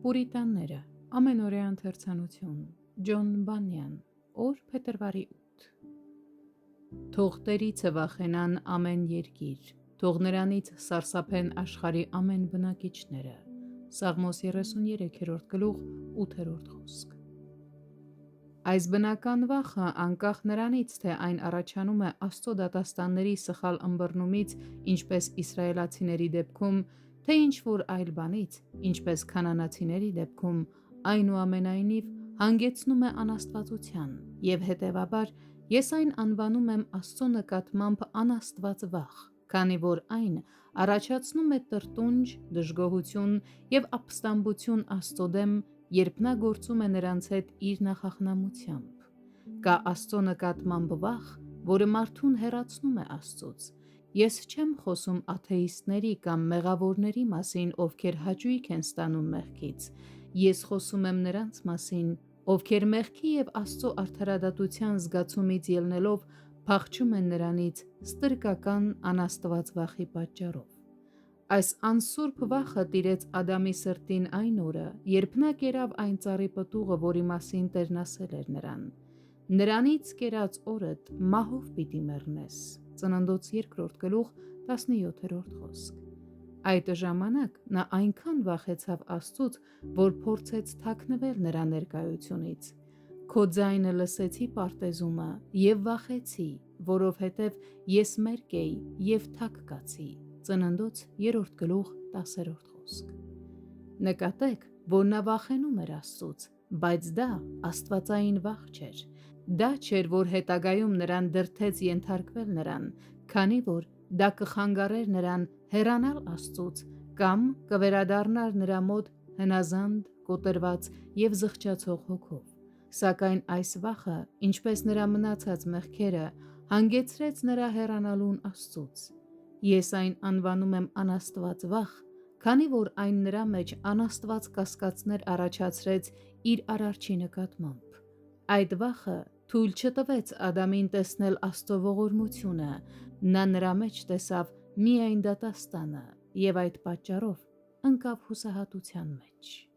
Պուրիտանները, ամենօրյա ընթերցանություն, Ջոն Բանյան, օր փետրվարի 8։ Թող Տերիցը վախենան ամեն երկիր, թող նրանից սարսափեն աշխարհի ամեն բնակիչները։ Սաղմոս 33-րդ գլուխ 8-րդ խոսք։ Այս բնական վախը անկախ նրանից, թե այն առաջանում է Աստծո դատաստանների սխալ ըմբռնումից, ինչպես իսրայելացիների դեպքում, թե ինչ-որ այլ բանից, ինչպես քանանացիների դեպքում, այնուամենայնիվ հանգեցնում է անաստվածության, և հետևաբար ես այն անվանում եմ Աստծո նկատմամբ անաստված վախ, քանի որ այն առաջացնում է տրտունջ, դժգոհություն և ապստամբություն Աստծո դեմ, երբ նա գործում է նրանց հետ իր նախախնամությամբ։ Կա Աստծո նկատմամբ վախ, որը մարդուն հեռացնում է Աստծուց։ Ես չեմ խոսում աթեիստների կամ մեղավորների մասին, ովքեր հաճույք են ստանում մեղքից, ես խոսում եմ նրանց մասին, ովքեր մեղքի և Աստծո արդարադատության զգացումից ելնելով փախչում են նրանից ստրկական անաստված վախի պատճառով։ Այս անսուրբ վախը տիրեց Ադամի սրտին այն օրը, երբ նա կերավ այն ծառի պտուղը, որի մասին Տերն ասել էր նրան. «Նրանից կերած օրդ մահով պիտի մեռնես»։ Ծննդոց 2-րդ գլուխ 17-րդ խոսք։ Այդ ժամանակ նա այնքան վախեցավ Աստծուց, որ փորձեց թաքնվել նրա ներկայությունից։ «Քո ձայնը լսեցի պարտեզումը և վախեցի, որովհետև ես մերկ էի և թք կացի»։ Ծննդոց 3-րդ գլուխ 10-րդ խոսք։ Նկատեք, որ նա վախենում էր Աստծուց, բայց դա աստվածային վախ չէր։ Դա չէր, որ հետագայում նրան դրդեց ենթարկվել նրան, քանի որ դա կխանգարեր նրան հեռանալ Աստծուց կամ կվերադառնար նրա մոտ հնազանդ, կոտրված և զղջացող հոգով։ Սակայն այս վախը, ինչպես նրա մնացած մեղքերը, հանգեցրեց նրա հեռանալուն Աստծուց։ Ես այն անվանում եմ անաստված վախ, քանի որ այն նրա մեջ անաստված կասկածներ առաջացրեց իր Արարչի նկատմամբ։ Այդ վախը թույլ չտվեց Ադամին տեսնել Աստծո ողորմությունը, նա նրա մեջ տեսավ միայն դատաստանը և այդ պատճառով ընկավ հուսահատության մեջ։